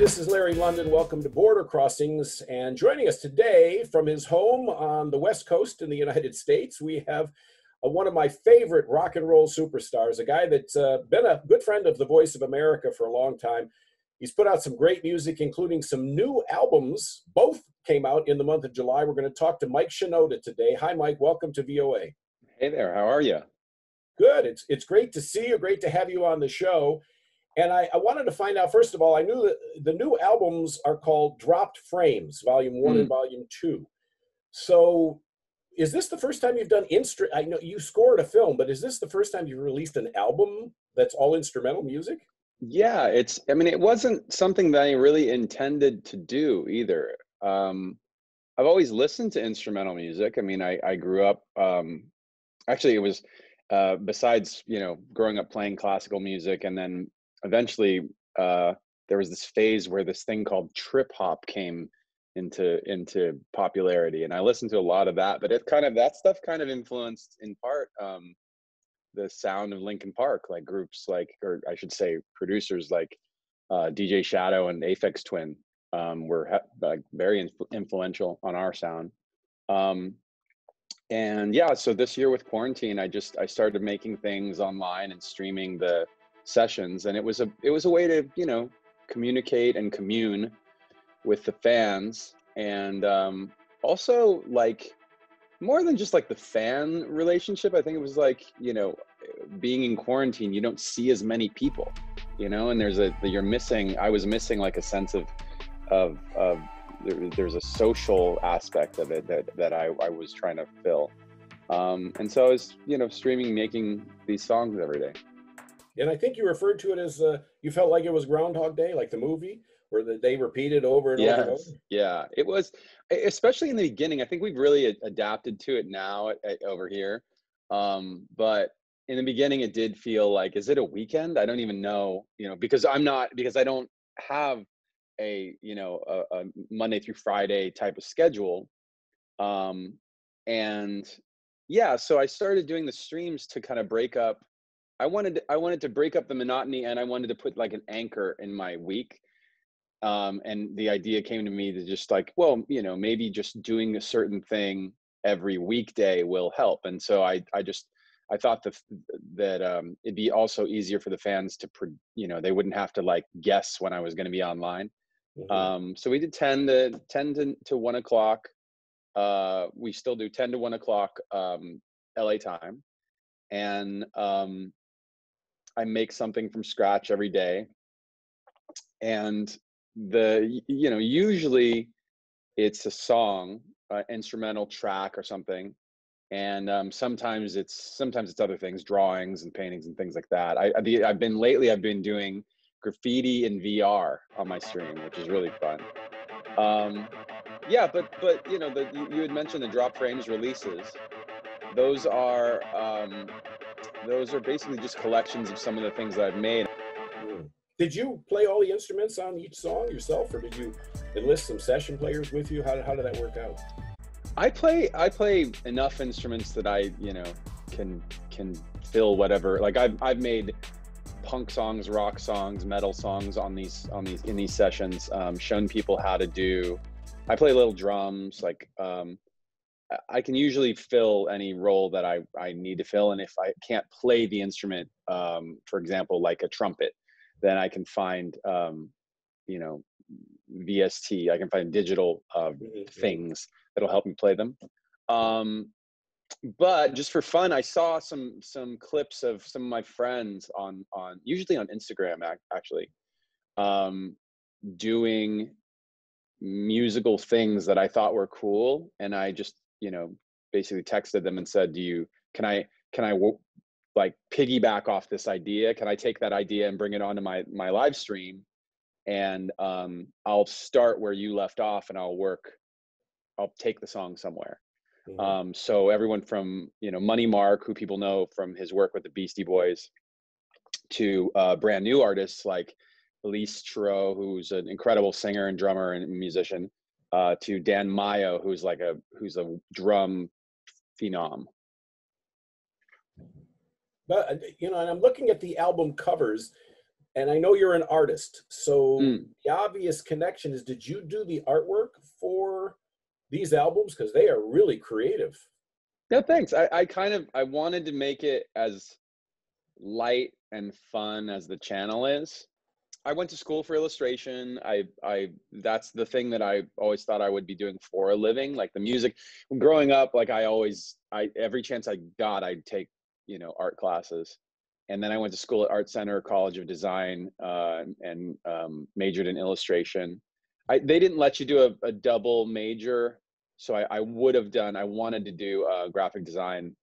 this is Larry London. Welcome to Border Crossings. And joining us today from his home on the West Coast in the United States, we have one of my favorite rock and roll superstars, a guy that's been a good friend of the Voice of America for a long time. He's put out some great music, including some new albums. Both came out in the month of July. We're going to talk to Mike Shinoda today. Hi, Mike. Welcome to VOA. Hey there. How are you? Good. It's great to see you. Great to have you on the show. And I wanted to find out, first of all, I knew that the new albums are called Dropped Frames, Volume 1 and Volume 2. So is this the first time you've done I know you scored a film, but is this the first time you've released an album that's all instrumental music? Yeah, it wasn't something that I really intended to do either. I've always listened to instrumental music. I grew up, actually it was, besides, growing up playing classical music, and then eventually there was this phase where this thing called trip hop came into popularity, and I listened to a lot of that, but that stuff kind of influenced in part the sound of Linkin Park, like groups like, or I should say producers like DJ Shadow and Aphex Twin were very influential on our sound. And yeah, so this year with quarantine, I started making things online and streaming the sessions, and it was a way to communicate and commune with the fans, and also, like, more than just like the fan relationship. I think it was like, being in quarantine, you don't see as many people, and I was missing like a sense of there's a social aspect of it that I was trying to fill. And so I was, streaming, making these songs every day. And I think you referred to it as you felt like it was Groundhog Day, like the movie, where they repeated over and over and over. Yeah, it was, especially in the beginning. I think we've really adapted to it now over here. But in the beginning, it did feel like, is it a weekend? I don't even know, because I don't have a Monday through Friday type of schedule. And yeah, so I started doing the streams to kind of break up. I wanted to break up the monotony, and I wanted to put like an anchor in my week. And the idea came to me to just like, well, maybe just doing a certain thing every weekday will help. And so I thought that it'd be also easier for the fans to, they wouldn't have to like guess when I was going to be online. Mm-hmm. So we did 10 to 1 o'clock. We still do 10 to 1 o'clock LA time. And I make something from scratch every day. And usually it's a song, instrumental track or something. And sometimes it's other things, drawings and paintings and things like that. I've been doing graffiti in VR on my stream, which is really fun. Yeah, but you had mentioned the Drop Frames releases. Those are basically just collections of some of the things that I've made. Did you play all the instruments on each song yourself, or did you enlist some session players with you? How did that work out? I play enough instruments that I can fill whatever. Like I've made punk songs, rock songs, metal songs in these sessions. Shown people how to do. I play little drums. Like I can usually fill any role that I need to fill, and if I can't play the instrument, for example, like a trumpet, then I can find VST. I can find digital things that'll help me play them. But just for fun, I saw some clips of some of my friends on usually on Instagram actually, doing musical things that I thought were cool, and I just basically texted them and said, can I like piggyback off this idea? Can I take that idea and bring it onto my live stream? And I'll start where you left off, and I'll take the song somewhere. Mm-hmm. So everyone from Money Mark, who people know from his work with the Beastie Boys, to brand new artists like Elise Trudeau, who's an incredible singer and drummer and musician, to Dan Mayo, who's a drum phenom. But and I'm looking at the album covers. And I know you're an artist, so Mm. the obvious connection is, did you do the artwork for these albums? Because they are really creative. No, thanks. I wanted to make it as light and fun as the channel is. I went to school for illustration. I that's the thing that I always thought I would be doing for a living, like the music. Growing up, like I every chance I got, I'd take, art classes. And then I went to school at Art Center College of Design, and majored in illustration. They didn't let you do a double major, so I would have done. I wanted to do graphic design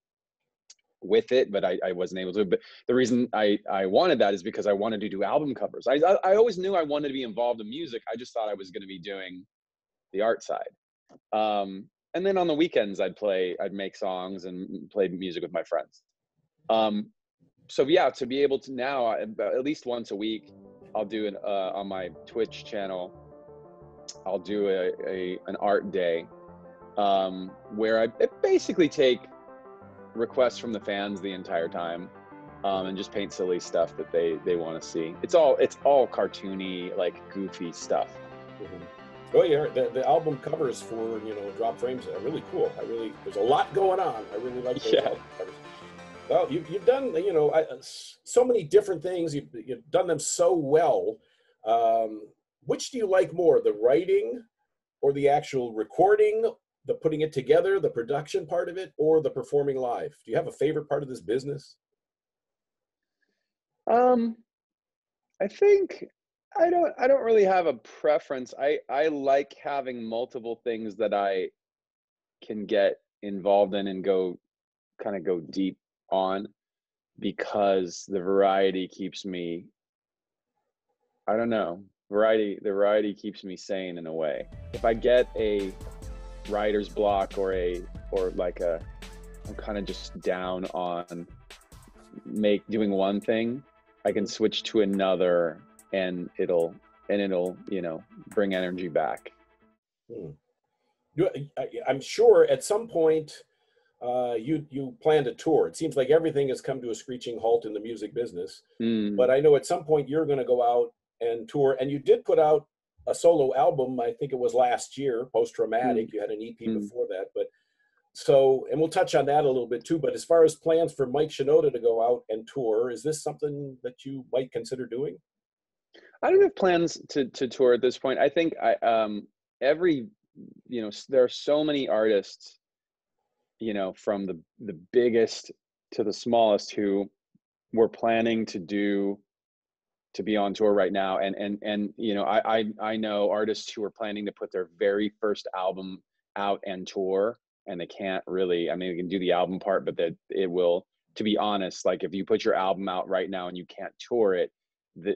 with it, but I wasn't able to. But the reason I wanted that is because I wanted to do album covers. I always knew I wanted to be involved in music. I just thought I was going to be doing the art side. And then on the weekends, I'd make songs and play music with my friends. So yeah, to be able to now, at least once a week, I'll do on my Twitch channel, I'll do an art day, where I basically take requests from the fans the entire time, and just paint silly stuff that they want to see. It's all cartoony, like goofy stuff. Mhm. Oh yeah, the album covers for Drop Frames are really cool. There's a lot going on. I really like those Yeah. album covers. Well, you've done so many different things. You've done them so well. Um, which do you like more, the writing or the actual recording, the putting it together, the production part of it, or the performing live? Do you have a favorite part of this business? Um, I think I don't really have a preference. I like having multiple things that I can get involved in and go deep on, because the variety keeps me, I don't know, the variety keeps me sane in a way. If I get a writer's block, or like I'm kind of just down on doing one thing, I can switch to another, and it'll bring energy back. Hmm. I'm sure at some point you plan to tour. It seems like everything has come to a screeching halt in the music business. But Mm, I know at some point you're going to go out and tour. And you did put out a solo album, I think it was last year, Post mm, Traumatic. You had an EP mm. before that. But so, and we'll touch on that a little bit too. But as far as plans for Mike Shinoda to go out and tour, is this something that you might consider doing? I don't have plans to tour at this point. I think every there are so many artists, from the biggest to the smallest, who were planning to be on tour right now. And I know artists who are planning to put their very first album out and tour, and they can't really, I mean, they can do the album part, but that it will, to be honest, like if you put your album out right now and you can't tour it,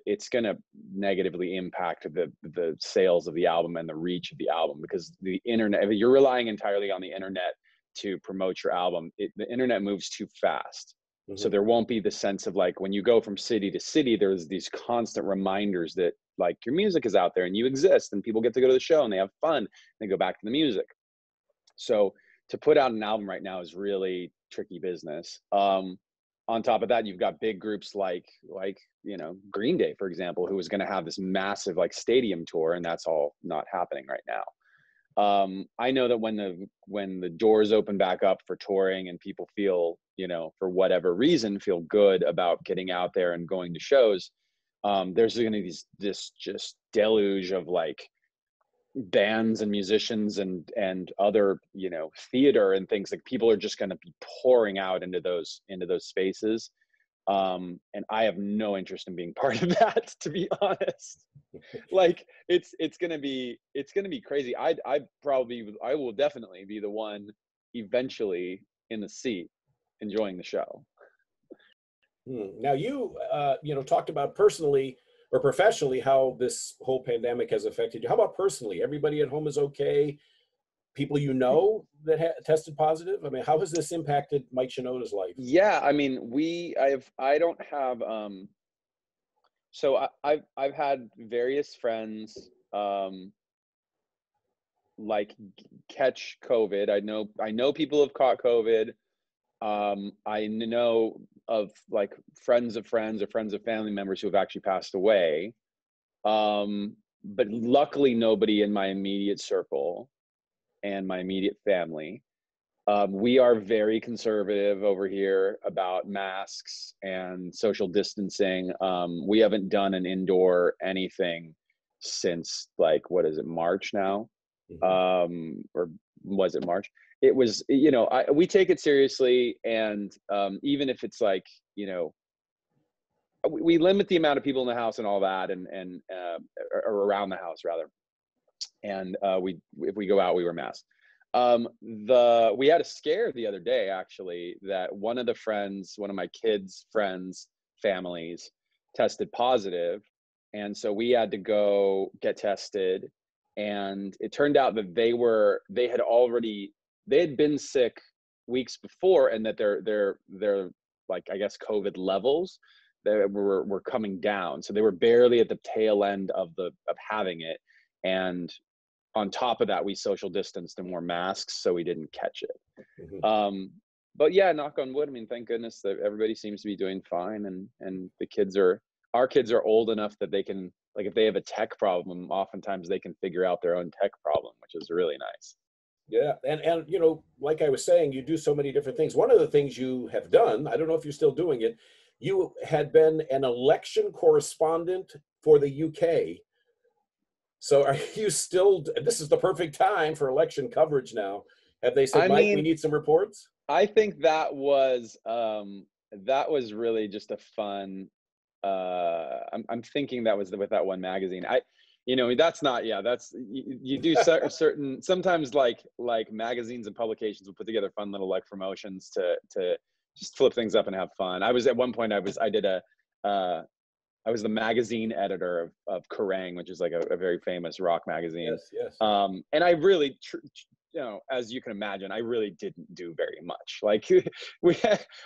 it's going to negatively impact the sales of the album and the reach of the album, because the internet, if you're relying entirely on the internet to promote your album, the internet moves too fast. So Hmm. there won't be the sense of, like, when you go from city to city, there's these constant reminders that, like, your music is out there and you exist, and people get to go to the show and they have fun and they go back to the music. So to put out an album right now is really tricky business. On top of that, you've got big groups like Green Day, for example, who is going to have this massive, like, stadium tour, and that's all not happening right now. I know that when the doors open back up for touring and people feel, for whatever reason, feel good about getting out there and going to shows, there's going to be this just deluge of, like, bands and musicians and other, theater and things. Like, people are just going to be pouring out into those spaces, and I have no interest in being part of that, to be honest. Like, it's gonna be crazy. I will definitely be the one eventually in the seat enjoying the show. Hmm. Now talked about personally or professionally how this whole pandemic has affected you. How about personally? Everybody at home is okay? People that tested positive? I mean, how has this impacted Mike Shinoda's life? Yeah, I mean, I don't have, so I've had various friends, like, catch COVID. I know people have caught COVID. I know like friends of friends or friends of family members who have actually passed away. But luckily nobody in my immediate circle and my immediate family. We are very conservative over here about masks and social distancing. We haven't done an indoor anything since, like, what is it, March now? Or was it March? It was, we take it seriously. And even if it's like, we limit the amount of people in the house and all that, or around the house rather. And if we go out, we wear masks. We had a scare the other day, actually, that one of my kids' friends' families tested positive. And so we had to go get tested. And it turned out that they had been sick weeks before, and that their like, I guess, COVID levels that were coming down. So they were barely at the tail end of having it. And on top of that, we social distanced and wore masks so we didn't catch it. But yeah, knock on wood, I mean, thank goodness that everybody seems to be doing fine. And our kids are old enough that they can, like, if they have a tech problem, oftentimes they can figure out their own tech problem, which is really nice. Yeah, and like I was saying, you do so many different things. One of the things you have done, I don't know if you're still doing it, you had been an election correspondent for the UK. So are you still, this is the perfect time for election coverage now. Have they said, I Mike, we mean, need some reports? I think that was really just a fun. I'm thinking that was with that one magazine. That's not. Yeah, that's you do certain sometimes, like magazines and publications will put together fun little, like, promotions to just flip things up and have fun. I was at one point I was the magazine editor of Kerrang, which is like a very famous rock magazine. Yes, yes. And I really, as you can imagine, I really didn't do very much. Like,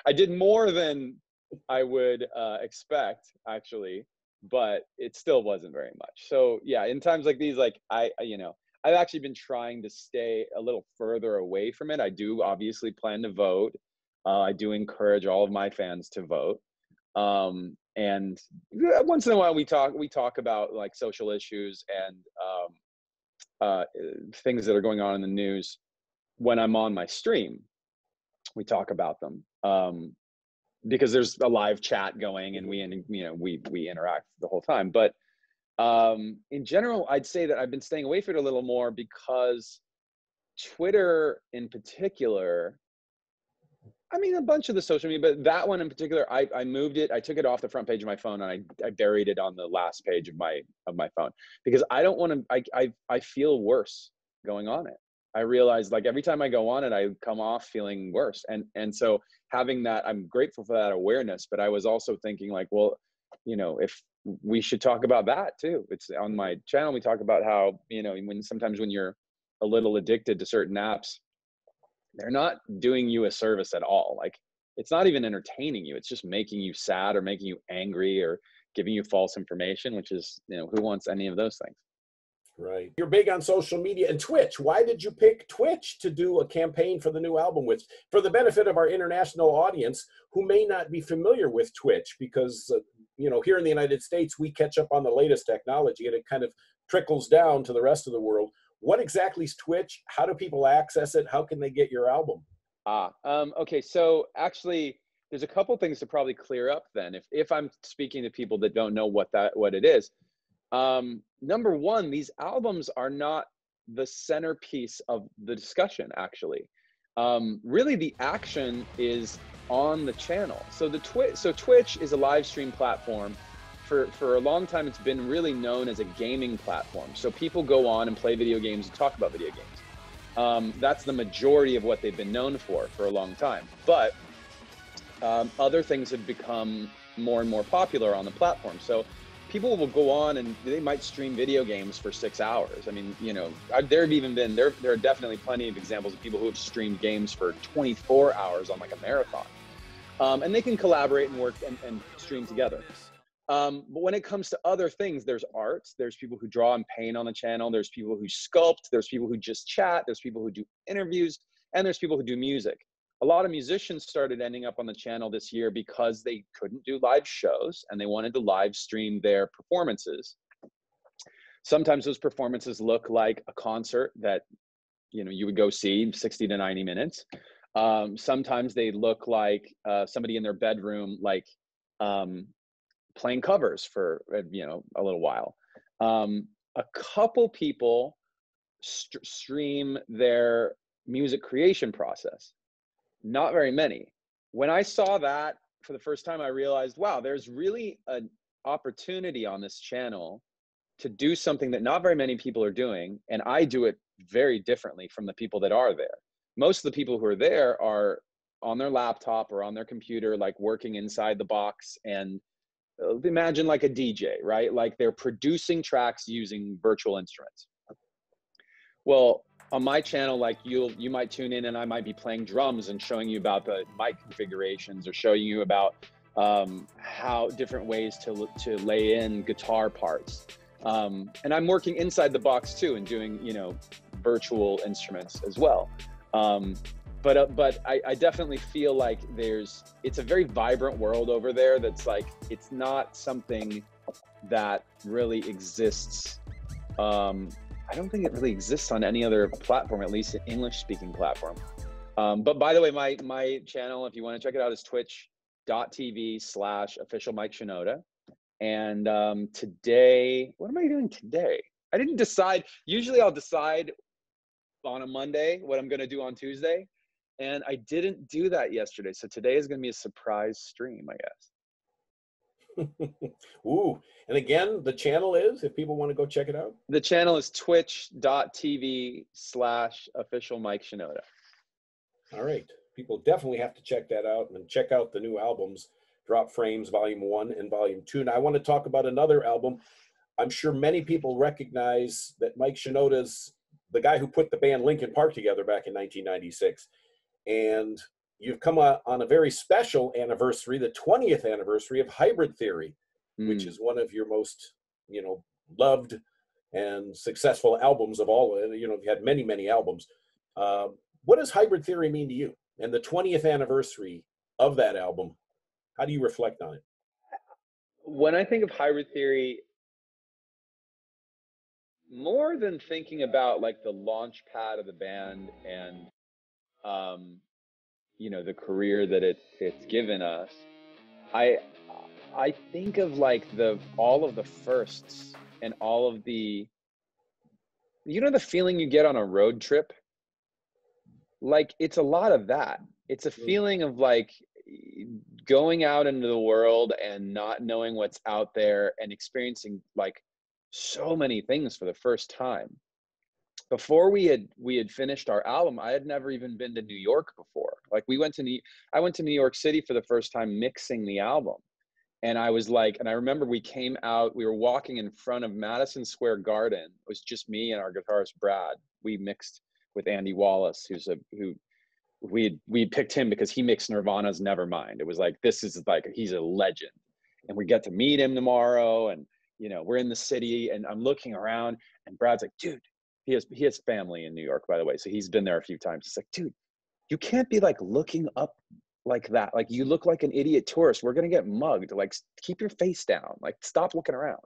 I did more than I would expect, actually, but it still wasn't very much. So yeah, in times like these, like, I've actually been trying to stay a little further away from it. I do obviously plan to vote. I do encourage all of my fans to vote. And once in a while we talk about, like, social issues and things that are going on in the news. When I'm on my stream, we talk about them, because there's a live chat going, and we interact the whole time. But in general, I'd say that I've been staying away from it a little more, because Twitter in particular, I mean, a bunch of the social media, but that one in particular, I moved it. I took it off the front page of my phone, and I buried it on the last page of my phone, because I don't want to. I feel worse going on it. I realize, like, every time I go on it, I come off feeling worse, and so having that, I'm grateful for that awareness. But I was also thinking, like, well, if we should talk about that too. It's on my channel. We talk about how, sometimes when you're a little addicted to certain apps, they're not doing you a service at all. Like, it's not even entertaining you. It's just making you sad or making you angry or giving you false information, which is, who wants any of those things? Right. You're big on social media and Twitch. Why did you pick Twitch to do a campaign for the new album with, for the benefit of our international audience who may not be familiar with Twitch? Because, here in the United States, we catch up on the latest technology and it kind of trickles down to the rest of the world. What exactly is Twitch? How do people access it? How can they get your album? Okay. So actually, there's a couple things to probably clear up then, if I'm speaking to people that don't know what it is. Number one, these albums are not the centerpiece of the discussion, actually. Really, the action is on the channel. So Twitch is a live stream platform. For a long time, it's been really known as a gaming platform. So people go on and play video games and talk about video games. That's the majority of what they've been known for a long time. But other things have become more and more popular on the platform. So people will go on and they might stream video games for 6 hours. I mean, there are definitely plenty of examples of people who have streamed games for 24 hours on, like, a marathon. And they can collaborate and work and stream together. But when it comes to other things, there's art, there's people who draw and paint on the channel, there's people who sculpt, there's people who just chat, there's people who do interviews, and there's people who do music. a lot of musicians started ending up on the channel this year because they couldn't do live shows and they wanted to live stream their performances. Sometimes those performances look like a concert that, you know, you would go see 60 to 90 minutes. Sometimes they look like somebody in their bedroom, like playing covers for, you know, a little while. A couple people stream their music creation process. Not very many. When I saw that for the first time, I realized, wow, there's really an opportunity on this channel to do something that not very many people are doing. And I do it very differently from the people that are there. Most of the people who are there are on their laptop or on their computer, like working inside the box, and imagine like a DJ, right? Like they're producing tracks using virtual instruments. Well, on my channel, like you might tune in and I might be playing drums and showing you about the mic configurations, or showing you about how different ways to lay in guitar parts. And I'm working inside the box too and doing, you know, virtual instruments as well. But I definitely feel like it's a very vibrant world over there. That's like, it's not something that really exists. I don't think it really exists on any other platform, at least an English-speaking platform. But by the way, my channel, if you want to check it out, is twitch.tv/official Mike Shinoda. And today, what am I doing today? I didn't decide. Usually I'll decide on a Monday what I'm going to do on Tuesday. And I didn't do that yesterday. So today is going to be a surprise stream, I guess. Ooh, and again, the channel is, if people want to go check it out? The channel is twitch.tv/official Mike Shinoda. All right. People definitely have to check that out, and check out the new albums, Drop Frames Volume 1 and Volume 2. Now, I want to talk about another album. I'm sure many people recognize that Mike Shinoda's the guy who put the band Linkin Park together back in 1996. And you've come on a very special anniversary, the 20th anniversary of Hybrid Theory, which is one of your most, you know, loved and successful albums of all. You know, you had many, many albums. What does Hybrid Theory mean to you? And the 20th anniversary of that album, how do you reflect on it? When I think of Hybrid Theory, more than thinking about like the launch pad of the band and you know, the career that it's given us, I think of like all of the firsts and all of the, you know, the feeling you get on a road trip. Like it's a lot of that. It's a feeling of like going out into the world and not knowing what's out there and experiencing like so many things for the first time. Before we had finished our album, I had never even been to New York before. Like I went to New York City for the first time mixing the album. And I was like, and I remember we came out, we were walking in front of Madison Square Garden. It was just me and our guitarist, Brad. We mixed with Andy Wallace, who we picked him because he mixed Nirvana's Nevermind. It was like, this is like, he's a legend. And we get to meet him tomorrow. And, you know, we're in the city and I'm looking around and Brad's like, dude, he has family in New York, by the way. So he's been there a few times. He's like, dude, you can't be like looking up like that. Like you look like an idiot tourist. We're going to get mugged. Like keep your face down. Like stop looking around.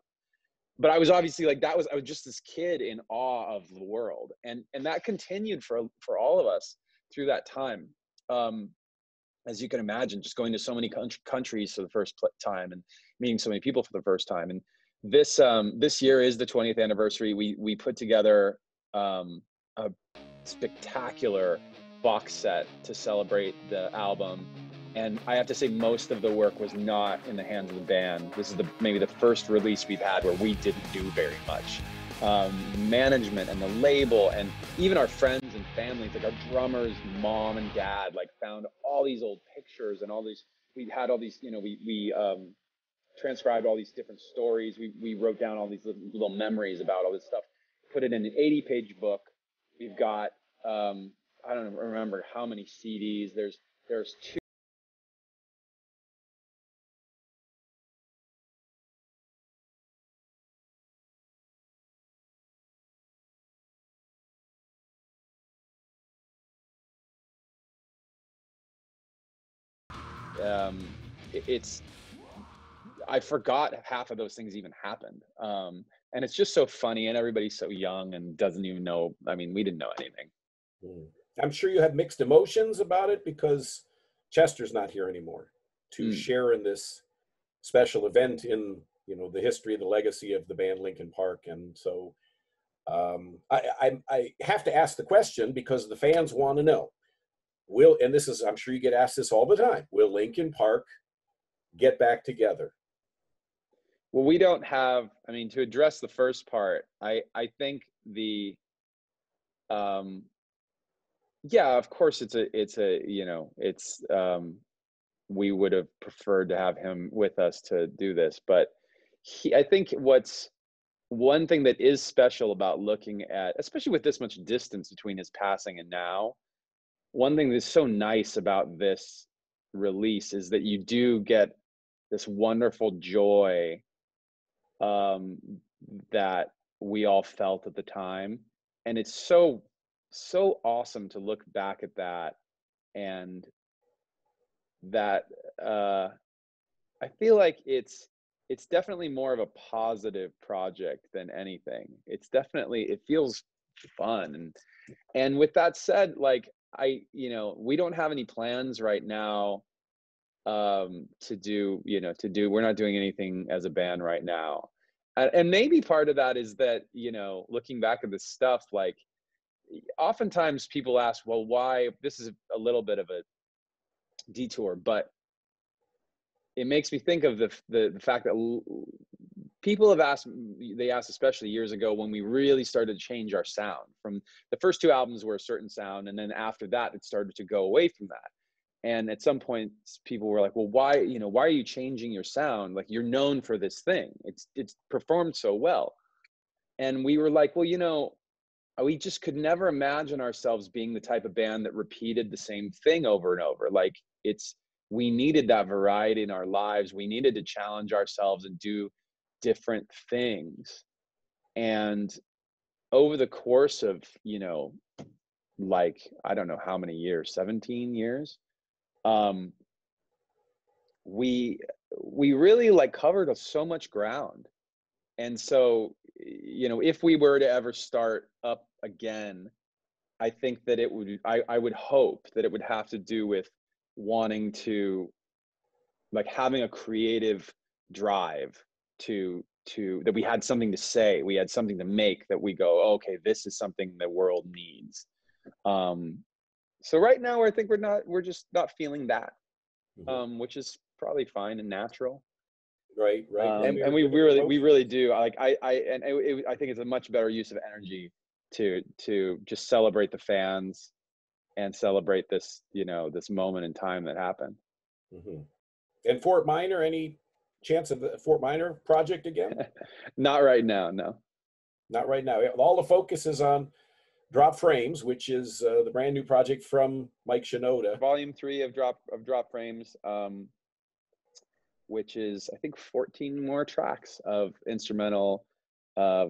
But I was obviously like, I was just this kid in awe of the world. And that continued for all of us through that time. As you can imagine, just going to so many countries for the first time and meeting so many people for the first time. And this year is the 20th anniversary. We put together a spectacular box set to celebrate the album. And I have to say, most of the work was not in the hands of the band. This is maybe the first release we've had where we didn't do very much. Management and the label and even our friends and families, like our drummer's mom and dad, like found all these old pictures and all these, we had all these, you know, we transcribed all these different stories. We wrote down all these little memories about all this stuff, put it in an 80-page book. We've got, I don't remember how many CDs. There's two it's, I forgot half of those things even happened. And it's just so funny, and everybody's so young and doesn't even know. I mean, we didn't know anything. Mm. I'm sure you have mixed emotions about it because Chester's not here anymore to Mm. share in this special event in, the history, the legacy of the band Linkin Park. And so I have to ask the question because the fans want to know, and this is, I'm sure you get asked this all the time, will Linkin Park get back together? Well, we don't have, I mean, to address the first part, I think um, yeah, of course we would have preferred to have him with us to do this, but I think what's one thing that is special about looking at, especially with this much distance between his passing and now, one thing that's so nice about this release is that you do get this wonderful joy um, that we all felt at the time, and it's so awesome to look back at that, and that I feel like it's definitely more of a positive project than anything. It's definitely, it feels fun, and with that said, like, we don't have any plans right now we're not doing anything as a band right now. And maybe part of that is that, looking back at this stuff, like, oftentimes people ask, well, why, this is a little bit of a detour, but it makes me think of the fact that people have asked, they asked especially years ago when we really started to change our sound. From the first two albums were a certain sound, and then after that it started to go away from that. And at some point people were like, well, why are you changing your sound? Like, you're known for this thing, it's performed so well. And we were like, well, we just could never imagine ourselves being the type of band that repeated the same thing over and over. Like, we needed that variety in our lives. We needed to challenge ourselves and do different things. And over the course of, like, I don't know how many years, 17 years, um, we really, like, covered so much ground. And so, if we were to ever start up again, I think that I would hope that it would have to do with wanting to, like, having a creative drive that we had something to say, we had something to make, that we go, oh, okay, this is something the world needs. Um, so right now, I think we're just not feeling that, Mhm. which is probably fine and natural. Right, right. Well, And we given the really emotions. do. Like, I think it's a much better use of energy to just celebrate the fans and celebrate this moment in time that happened. Mhm. And Fort Minor, any chance of the Fort Minor project again? Not right now, no. Not right now. All the focus is on Drop Frames, which is the brand new project from Mike Shinoda. Volume 3 of Drop Frames, which is, I think, 14 more tracks of instrumental uh,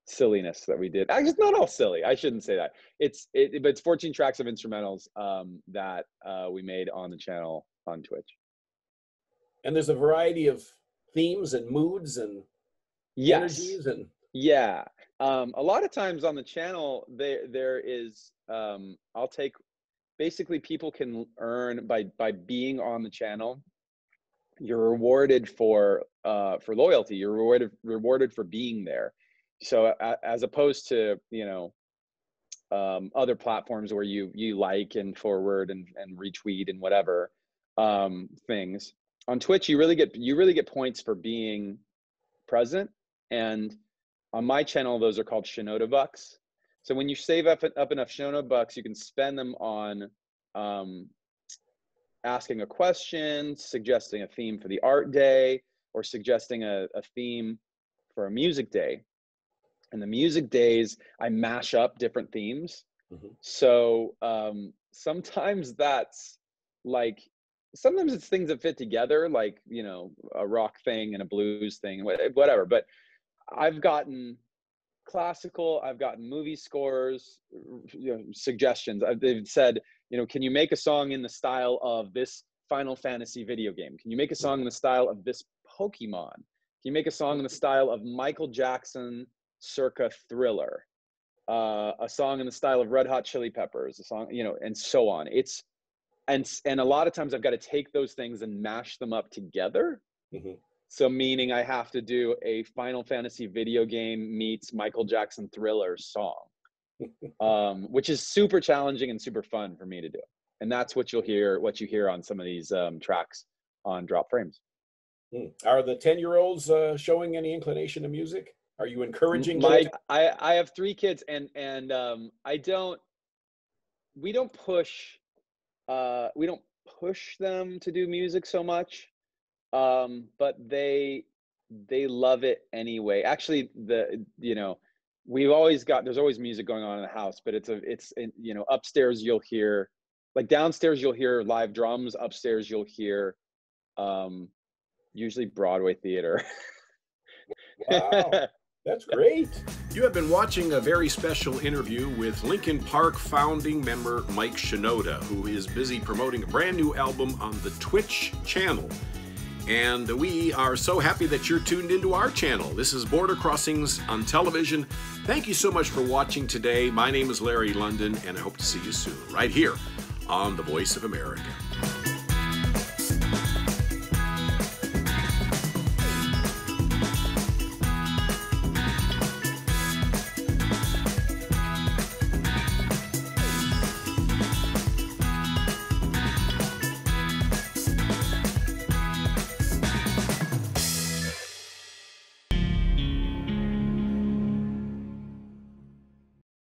silliness that we did. Actually, it's not all silly. I shouldn't say that. But it's 14 tracks of instrumentals that we made on the channel on Twitch. And there's a variety of themes and moods and Yes. energies and Yeah. A lot of times on the channel, there is, I'll take, basically, people can earn by being on the channel. You're rewarded for loyalty. You're rewarded for being there. So as opposed to, other platforms where you like and forward and retweet and whatever things, on Twitch you really get points for being present. And on my channel, those are called Shinoda bucks. So when you save up enough Shinoda bucks, you can spend them on um, asking a question, suggesting a theme for the art day, or suggesting a theme for a music day. And the music days, I mash up different themes. Mhm. So sometimes that's like, sometimes it's things that fit together, like, a rock thing and a blues thing, whatever. But I've gotten classical, I've gotten movie scores, suggestions. They've said, can you make a song in the style of this Final Fantasy video game? Can you make a song in the style of this Pokemon? Can you make a song in the style of Michael Jackson circa Thriller? A song in the style of Red Hot Chili Peppers, a song, you know, and so on. And a lot of times I've got to take those things and mash them up together. Mm-hmm. So meaning I have to do a Final Fantasy video game meets Michael Jackson Thriller song, which is super challenging and super fun for me to do. And that's what you hear on some of these tracks on Drop Frames. Are the 10-year-olds showing any inclination to music? Are you encouraging I have 3 kids, and we don't push them to do music so much, but they love it anyway. Actually, there's always music going on in the house, but it's upstairs you'll hear, like downstairs you'll hear live drums, upstairs you'll hear usually Broadway theater. Wow, that's great. You have been watching a very special interview with Linkin Park founding member Mike Shinoda, who is busy promoting a brand new album on the Twitch channel. And we are so happy that you're tuned into our channel. This is Border Crossings on television. Thank you so much for watching today. My name is Larry London, and I hope to see you soon, right here on The Voice of America.